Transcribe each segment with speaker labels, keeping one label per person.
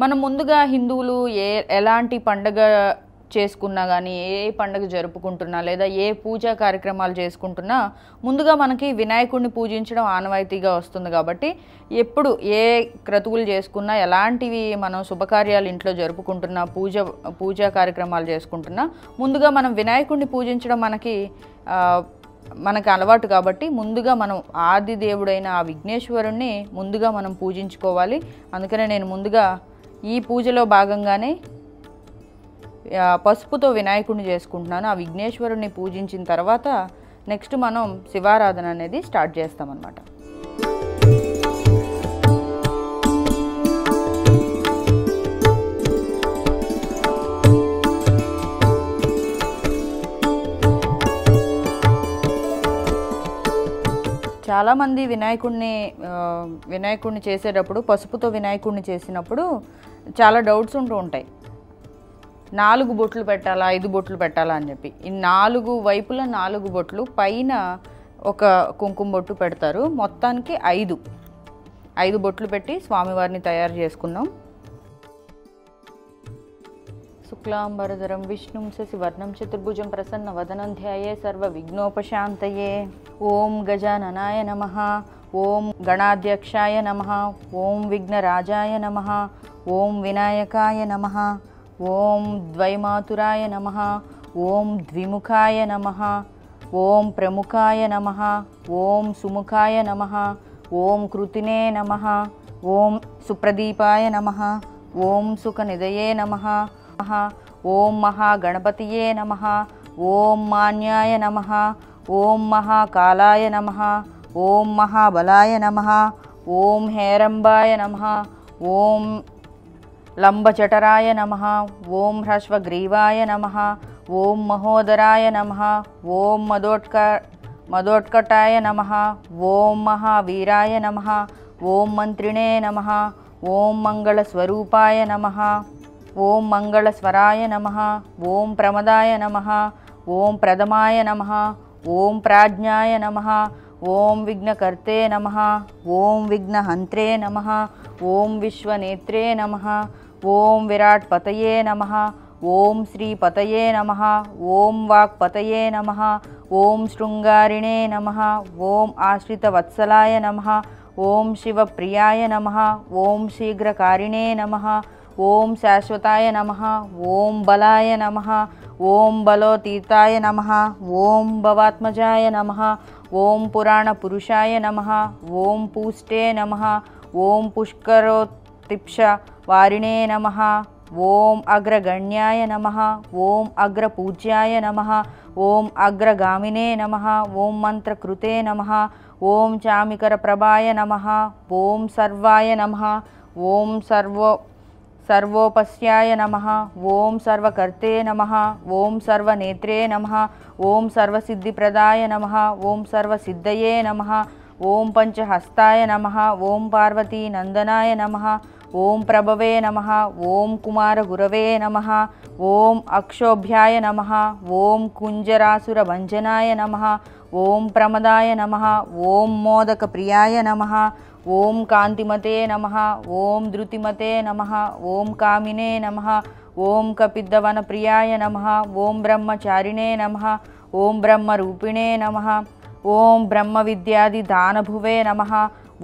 Speaker 1: మనం ముందుగా హిందువులు ఎలాంటి పండగ చేసుకున్నా కానీ, ఏ పండగ జరుపుకుంటున్నా లేదా ఏ పూజా కార్యక్రమాలు చేసుకుంటున్నా ముందుగా మనకి వినాయకుడిని పూజించడం ఆనవాయితీగా వస్తుంది. కాబట్టి ఎప్పుడు ఏ క్రతువులు చేసుకున్నా, ఎలాంటివి మనం శుభకార్యాలు ఇంట్లో జరుపుకుంటున్నా, పూజా కార్యక్రమాలు చేసుకుంటున్నా ముందుగా మనం వినాయకుడిని పూజించడం మనకి అలవాటు. కాబట్టి ముందుగా మనం ఆది దేవుడైన ఆ విఘ్నేశ్వరుణ్ణి ముందుగా మనం పూజించుకోవాలి. అందుకనే నేను ముందుగా ఈ పూజలో భాగంగానే పసుపుతో వినాయకుడిని చేసుకుంటున్నాను. ఆ విఘ్నేశ్వరుణ్ణి పూజించిన తర్వాత నెక్స్ట్ మనం శివారాధన అనేది స్టార్ట్ చేస్తామన్నమాట. చాలామంది వినాయకుడిని చేసేటప్పుడు, పసుపుతో వినాయకుడిని చేసినప్పుడు చాలా డౌట్స్ ఉంటూ ఉంటాయి. 4 బొట్లు పెట్టాలా, 5 బొట్లు పెట్టాలా అని చెప్పి. ఈ 4 వైపులా 4 బొట్లు, పైన ఒక కుంకుమ బొట్టు పెడతారు. మొత్తానికి 5 బొట్లు పెట్టి స్వామివారిని తయారు చేసుకున్నాం. శుక్లాంబరధరం విష్ణుం శశివర్ణం చతుర్భుజం ప్రసన్నవదనం ధ్యాయే సర్వ విఘ్నోపశాంతయే. ఓం గజాననాయ నమః, ఓం గణాధ్యక్షాయ నమః, ఓం విఘ్నరాజాయ నమః, ఓం వినాయకాయ నమః, ఓం ద్వైమాతురాయ నమః, ఓం ద్విముఖాయ నమః, ఓం ప్రముఖాయ నమః, ఓం సుముఖాయ నమః, ఓం కృతినే నమః, ఓం సుప్రదీపాయ నమః, ఓం సుఖనిధయే నమః, ఓం మహాగణపతియే నమః, ఓం మాన్యాయ నమః, ఓం మహాకాలాయ నమః, ఓం మహాబలాయ నమః, ఓం హేరంబాయ నమః, ఓం లంబచటరాయ నమః, ఓం హ్రస్వగ్రీవాయ నమః, ఓం మహోదరాయ నమః, ఓం మదోత్కటాయ నమః, ఓం మహావీరాయ నమః, ఓం మంత్రిణే నమః, ఓం మంగళస్వరూపాయ నమః, ఓం మంగళస్వరాయ నమః, ఓం ప్రమదాయ నమః, ఓం ప్రథమాయ నమః, ఓం ప్రాజ్ఞాయ నమః, ఓం విఘ్నకర్తే నమః, ఓం విఘ్నహంత్రే నమః, ఓం విశ్వనేత్రే నమః, ఓం విరాట్పతయే నమః, ఓం శ్రీపతయే నమః, ఓం వాక్పతయే నమః, ఓం శృంగారిణే నమః, ఓం ఆశ్రితవత్సలాయ నమః, ఓం శివప్రియాయ నమః, ఓం శీఘ్రకారిణే నమః, ఓం శాశ్వతాయ నమః, ఓం బలాయ నమః, ఓం బలోతీతాయ నమః, ఓం భవాత్మజాయ నమః, ఓం పురాణపురుషాయ నమః, ఓం పూష్టే నమః, ఓం పుష్కరోత్తిప్ష వారిణే నమః, ఓం అగ్రగణ్యాయ నమః, ఓం అగ్రపూజ్యాయ నమః, ఓం అగ్రగామినే నమః, ఓం మంత్రకృతే నమః, ఓం చామికరప్రభాయ నమః, ఓం సర్వాయ నమః, ఓం సర్వోపస్యాయ నమః, ఓం సర్వకర్తే నమః, ఓం సర్వనేత్రే నమః, ఓం సర్వసిద్ధిప్రదాయ నమః, ఓం సర్వసిద్ధయే నమః, ఓం పంచహస్తాయ నమః, ఓం పార్వతీనందనాయ నమః, ఓం ప్రభవే నమః, ఓం కుమారగురవే నమః, ఓం అక్షోభ్యాయ నమః, ఓం కుంజరాసురభంజనాయ నమః, ఓం ప్రమదాయ నమః, ఓం మోదకప్రియాయ నమః, ఓం కాంతిమతే నమః, ఓం ధృతిమతే నమః, ఓం కామినే నమః, ఓం కపిద్దవనప్రియాయ నమః, ఓం బ్రహ్మచారిణే నమః, ఓం బ్రహ్మరూపిణే నమః, ఓం బ్రహ్మవిద్యాది దానభువే నమః,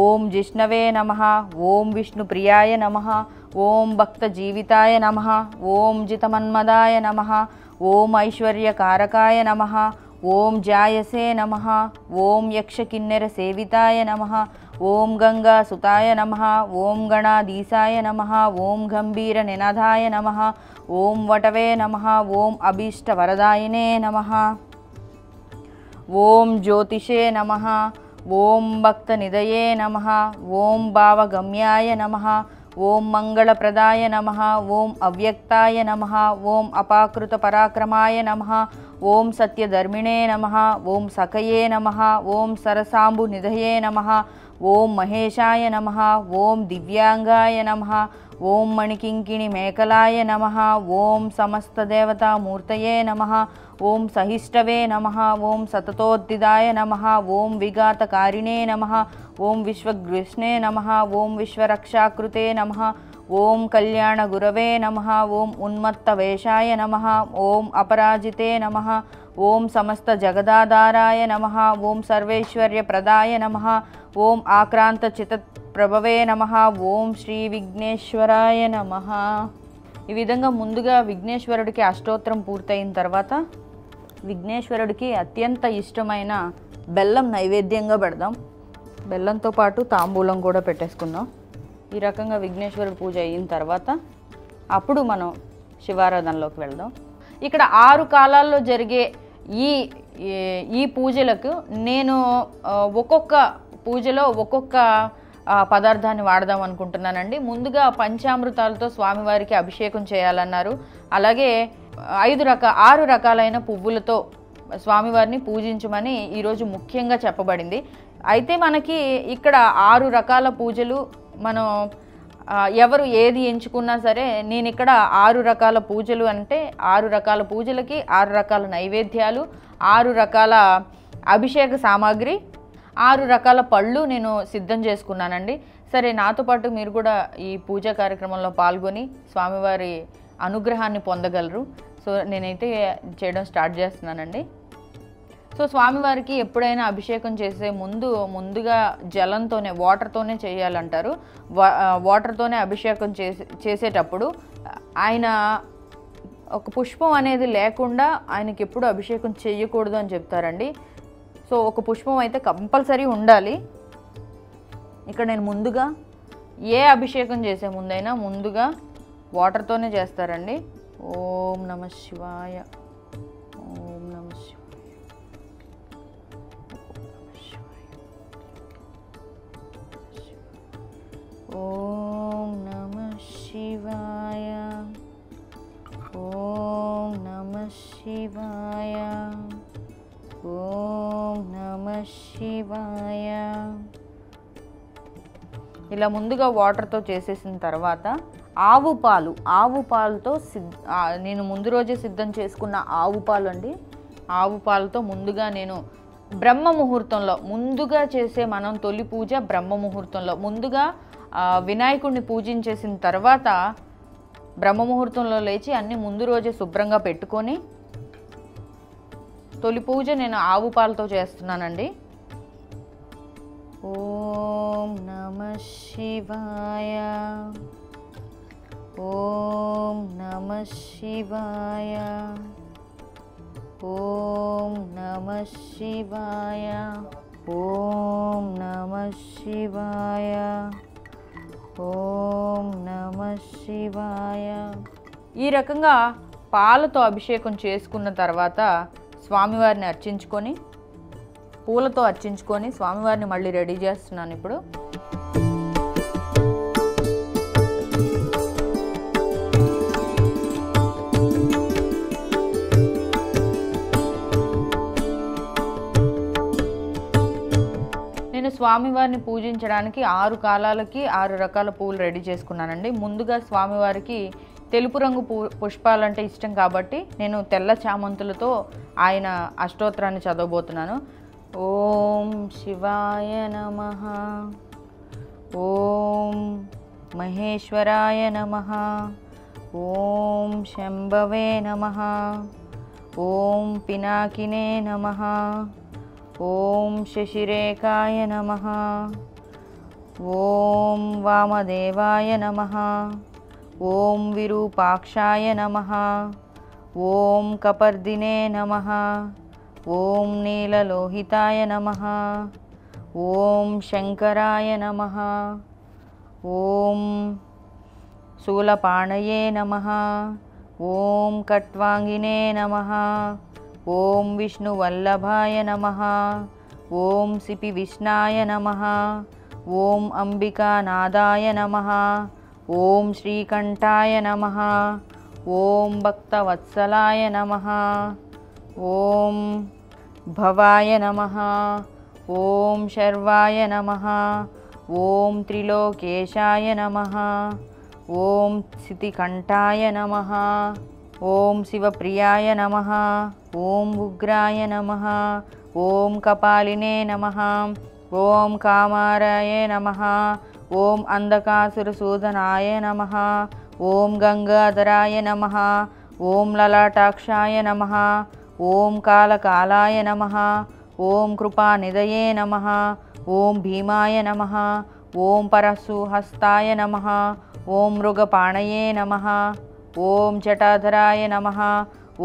Speaker 1: ఓం జిష్ణవే నమః, ఓం విష్ణుప్రియాయ నమః, ఓం భక్తజీవితాయ నమః, ఓం జితమన్మదాయ నమః, ఓం ఐశ్వర్యకారకాయ నమః, ఓం జాయసే నమః, ఓం యక్షకిన్నెరసేవితాయ నమః, ఓం గంగాసుతాయ నమః, ఓం గణాధీశాయ నమః, ఓం గంభీరనినాదాయ నమః, ఓం వటవే నమః, ఓం అభీష్టవరదాయినే నమః, ఓం జ్యోతిషే నమః, ఓం భక్తనిధయే నమః, ఓం భావగమ్యాయ నమః, ఓం మంగళప్రదాయ నమః, ఓం అవ్యక్తాయ నమః, ఓం అపాకృతపరాక్రమాయ నమః, ఓం సత్యధర్మిణే నమః, ఓం సఖయే నమః, ఓం సరసాంబునిధయే నమః, ఓం మహేశాయ నమః, ఓం దివ్యాంగాయ నమః, ఓం మణికింకిణి మేకలాయ నమః, ఓం సమస్తదేవతామూర్తయే నమః, ఓం సహిష్టవే నమః, ఓం సతతోద్దిదాయ నమః, ఓం విఘాతకారిణే నమః, ఓం విశ్వగ్విష్ణే నమః, ఓం విశ్వరక్షాకృతే నమః, ఓం కళ్యాణ గురవే నమః. ఓం ఉన్మత్త వేషాయ నమః. ఓం అపరాజితే నమః. ఓం సమస్త జగదాధారాయ నమః. ఓం సర్వేశ్వర్య ప్రదాయ నమః. ఓం ఆక్రాంత చిత ప్రభవే నమః. ఓం శ్రీ విఘ్నేశ్వరాయ నమః. ఈ విధంగా ముందుగా విఘ్నేశ్వరుడికి అష్టోత్తరం పూర్తయిన తర్వాత విఘ్నేశ్వరుడికి అత్యంత ఇష్టమైన బెల్లం నైవేద్యంగా పెడదాం. బెల్లంతో పాటు తాంబూలం కూడా పెట్టేసుకుందాం. ఈ రకంగా విఘ్నేశ్వరుడి పూజ అయిన తర్వాత అప్పుడు మనం శివారాధనలోకి వెళ్దాం. ఇక్కడ 6 కాలాల్లో జరిగే ఈ పూజలకు నేను ఒక్కొక్క పూజలో ఒక్కొక్క పదార్థాన్ని వాడదాం అనుకుంటున్నానండి. ముందుగా పంచామృతాలతో స్వామివారికి అభిషేకం చేయాలన్నారు. అలాగే 6 రకాలైన పువ్వులతో స్వామివారిని పూజించమని ఈరోజు ముఖ్యంగా చెప్పబడింది. అయితే మనకి ఇక్కడ 6 రకాల పూజలు మనం ఎవరు ఏది ఎంచుకున్నా సరే, నేను ఇక్కడ 6 రకాల పూజలు అంటే 6 రకాల పూజలకి 6 రకాల నైవేద్యాలు, 6 రకాల అభిషేక సామాగ్రి, 6 రకాల పళ్ళు నేను సిద్ధం చేసుకున్నానండి. సరే, నాతో పాటు మీరు కూడా ఈ పూజా కార్యక్రమంలో పాల్గొని స్వామివారి అనుగ్రహాన్ని పొందగలరు. సో నేనైతే చేయడం స్టార్ట్ చేస్తున్నానండి. సో స్వామివారికి ఎప్పుడైనా అభిషేకం చేసే ముందుగా జలంతోనే, వాటర్తోనే చేయాలంటారు. వాటర్తోనే అభిషేకం చేసేటప్పుడు ఆయన ఒక పుష్పం అనేది లేకుండా ఆయనకి ఎప్పుడు అభిషేకం చేయకూడదు అని చెప్తారండి. సో ఒక పుష్పం అయితే కంపల్సరీ ఉండాలి. ఇక్కడ నేను ముందుగా ఏ అభిషేకం చేసే ముందైనా ముందుగా వాటర్తోనే చేస్తారండి. ఓం నమః శివాయ, ఓం నమః శివాయ, ఓం నమః శివాయ, ఓం నమః శివాయ, ఓం నమః శివాయ. ఇలా ముందుగా వాటర్తో చేసేసిన తర్వాత ఆవు పాలతో నేను ముందు రోజే సిద్ధం చేసుకున్న ఆవు పాలు అండి. ఆవు పాలతో ముందుగా నేను బ్రహ్మ ముహూర్తంలో ముందుగా చేసే మనం తొలి పూజ బ్రహ్మ ముహూర్తంలో ముందుగా వినాయకుడిని పూజించేసిన తర్వాత బ్రహ్మ ముహూర్తంలో లేచి అన్ని ముందు రోజే శుభ్రంగా పెట్టుకొని తొలి పూజ నేను ఆవు పాలతో చేస్తున్నానండి. ఓం నమః శివాయ, ఓం నమః శివాయ, ఓం నమః శివాయ, ఓం నమః శివాయ, ఓం నమః శివాయ. ఈ రకంగా పాలతో అభిషేకం చేసుకున్న తర్వాత స్వామివారిని అర్చించుకొని పూలతో అర్చించుకొని స్వామివారిని మళ్ళీ రెడీ చేస్తున్నాను. ఇప్పుడు నేను స్వామివారిని పూజించడానికి 6 కాలాలకి 6 రకాల పూలు రెడీ చేసుకున్నానండి. ముందుగా స్వామివారికి తెలుపు రంగు పుష్పాలంటే ఇష్టం కాబట్టి నేను తెల్ల చామంతులతో ఆయన అష్టోత్తరాన్ని చదవబోతున్నాను. ఓం శివాయ నమః, ఓం మహేశ్వరాయ నమః, ఓం శంభవే నమః, ఓం పినాకినే నమః, ఓం శశిరేఖాయ నమః, ఓం వామదేవాయ నమః, ఓం విరూపాక్షాయ నమః, ఓం కపర్దినే నమః, ఓం నీలలోహితాయ నమః, ఓం శంకరాయ నమః, ఓం శూలపాణయే నమః, ఓం కట్వాంగినే నమః, ఓం విష్ణువల్లభాయ నమః, ఓం సిపివిష్ణాయ నమః, ఓం అంబికానాదాయ నమః, ఓం శ్రీకంఠాయ నమః, ఓం భక్తవత్సలాయ నమః, ఓం భవాయ నమః, ఓం శర్వాయ నమః, ఓం త్రిలోకేశాయ నమః, ఓం సితికంఠాయ నమః, ఓం శివప్రియాయ నమః, ఓం ఉగ్రాయ నమః, ఓం కపాలినే నమః, ఓం కామారాయ నమః, ఓం అంధకాసురసూదనాయ నమః. ఓం గంగాధరాయ నమః. ఓం లలాటాక్షాయ నమః. ఓం కాలకాలాయ నమః. ఓం కృపానిధయే నమః. ఓం భీమాయ నమః. ఓం పరశుహస్తాయ నమః. ఓం మృగపాణయే నమః. ఓం జటాధరాయ నమః.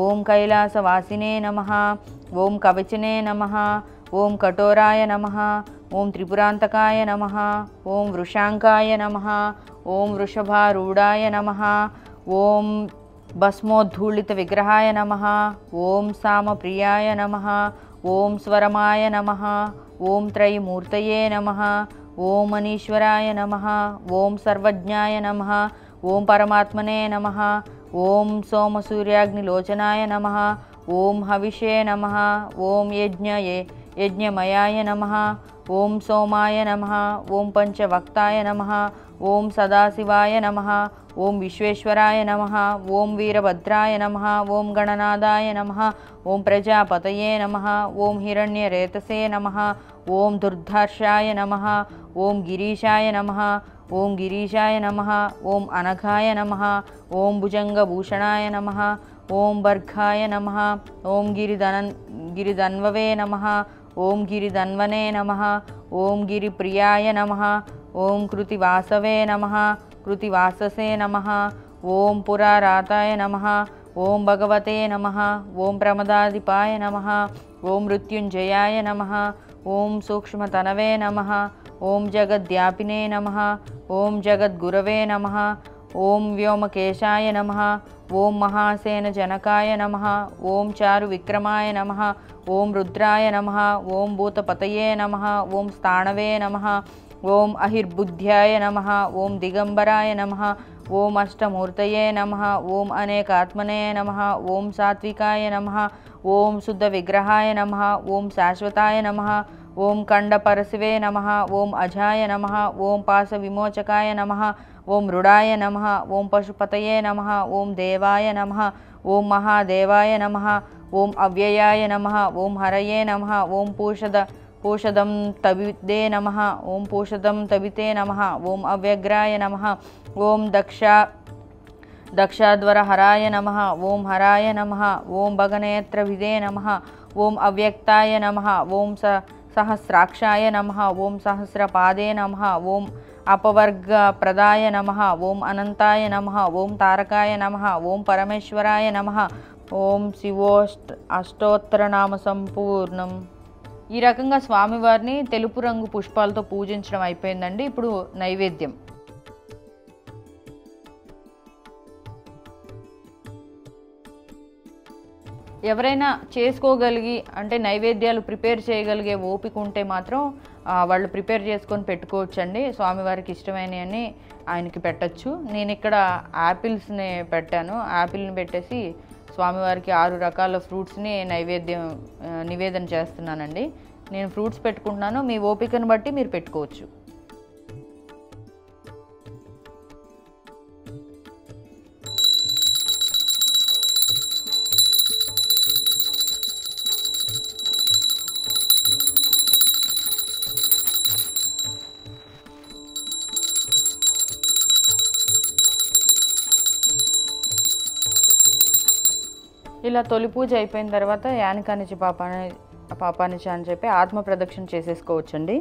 Speaker 1: ఓం కైలాసవాసినే నమః. ఓం కవచనే నమః. ఓం కఠోరాయ నమః. ఓం త్రిపురాంతకాయ నమః. ఓం వృషాంకాయ నమః. ఓం వృషభారూఢాయ నమః. ఓం భస్మోద్ధూళిత విగ్రహాయ నమః. ఓం సామప్రియాయ నమః. ఓం స్వరమాయ నమః. ఓం త్రైమూర్తయే నమః. ఓం మనీశ్వరాయ నమః. ఓం సర్వజ్ఞాయ నమః. ఓం పరమాత్మనే నమః. ఓం సోమసూర్యాగ్నిలోచనాయ నమః. ఓం హవిషే నమః. ఓం యజ్ఞమయాయ నమః. ఓం సోమాయ నమః. ఓం పంచవక్తాయ నమః. ఓం సదాశివాయ నమః. ఓం విశ్వేశ్వరాయ నమః. ఓం వీరభద్రాయ నమః. ఓం గణనాథాయ నమః. ఓం ప్రజాపతయే నమః. ఓం హిరణ్యరేతసే నమః. ఓం దుర్ధర్షాయ నమః. ఓం గిరీశాయ నమః. ఓం గిరీశాయ నమః. ఓం అనఘాయ నమః. ఓం భుజంగభూషణాయ నమః. ఓం భర్గాయ నమః. ఓం గిరిధన్వవే నమః. ఓం గిరిధన్వనే నమః. ఓం గిరిప్రియాయ నమః. ఓం కృతివాసవే నమః. కృతివాససే నమః. ఓం పురారాతాయ నమః. ఓం భగవతే నమః. ఓం ప్రమదాధిపాయ నమః. ఓం మృత్యుంజయాయ నమః. ఓం సూక్ష్మతనవే నమః. ఓం జగద్వ్యాపినే నమః. ఓం జగద్గురవే నమః. ఓం వ్యోమకేశాయ నమః. ఓం మహాసేనజనకాయ నమః. ఓం చారు విక్రమాయ నమః. ఓం రుద్రాయ నమః. ఓం భూతపతయే నమః. ఓం స్థాణవే నమః. ఓం అహిర్బుద్ధ్యాయ నమః. ఓం దిగంబరాయ నమః. ఓం అష్టమూర్తయే నమః. ఓం అనేకాత్మనే నమః. ఓం సాత్వికాయ నమః. ఓం శుద్ధ విగ్రహాయ నమః. ఓం శాశ్వతాయ నమః. ఓం ఖండపరశివే నమః. ఓం అజాయ నమః. ఓం పాశ విమోచకాయ నమః. ఓం మృడాయ నమః. ఓం పశుపతయే నమః. ఓం దేవాయ నమః. ఓం మహాదేవాయ నమః. ఓం అవ్యయాయ నమః. ఓం హరయే నమః. ఓం పూషదం తవిదే నమః. ఓం పూషదం తవితే నమః. ఓం అవ్యగ్రాయ నమః. ఓం దక్షాధ్వరహరాయ నమః. ఓం హరాయ నమః. ఓం భగనేత్రవిదే నమః. ఓం అవ్యక్తాయ నమః. ఓం సహస్రాక్షాయ నమః. ఓం సహస్రపాదే నమః. ఓం అపవర్గప్రదాయ నమః. ఓం అనంతాయ నమః. ఓం తారకాయ నమః. ఓం పరమేశ్వరాయ నమః. ఓం అష్టోత్తరనామ సంపూర్ణం. ఈ రకంగా స్వామివారిని తెలుపు రంగు పుష్పాలతో పూజించడం అయిపోయిందండి. ఇప్పుడు నైవేద్యం. ఎవరైనా చేసుకోగలిగి అంటే నైవేద్యాలు ప్రిపేర్ చేయగలిగే ఓపిక ఉంటే మాత్రం వాళ్ళు ప్రిపేర్ చేసుకొని పెట్టుకోవచ్చండి. స్వామివారికి ఇష్టమైనవన్నీ ఆయనకి పెట్టచ్చు. నేను ఇక్కడ యాపిల్స్ని పెట్టాను. యాపిల్ని పెట్టేసి స్వామివారికి 6 రకాల ఫ్రూట్స్ని నివేదన చేస్తున్నానండి. నేను ఫ్రూట్స్ పెట్టుకుంటున్నాను. మీ ఓపికను బట్టి మీరు పెట్టుకోవచ్చు. ఇలా తొలి పూజ అయిపోయిన తర్వాత యానికానిచి పాపానిచి అని చెప్పి ఆత్మ ప్రదక్షిణ చేసేసుకోవచ్చండి.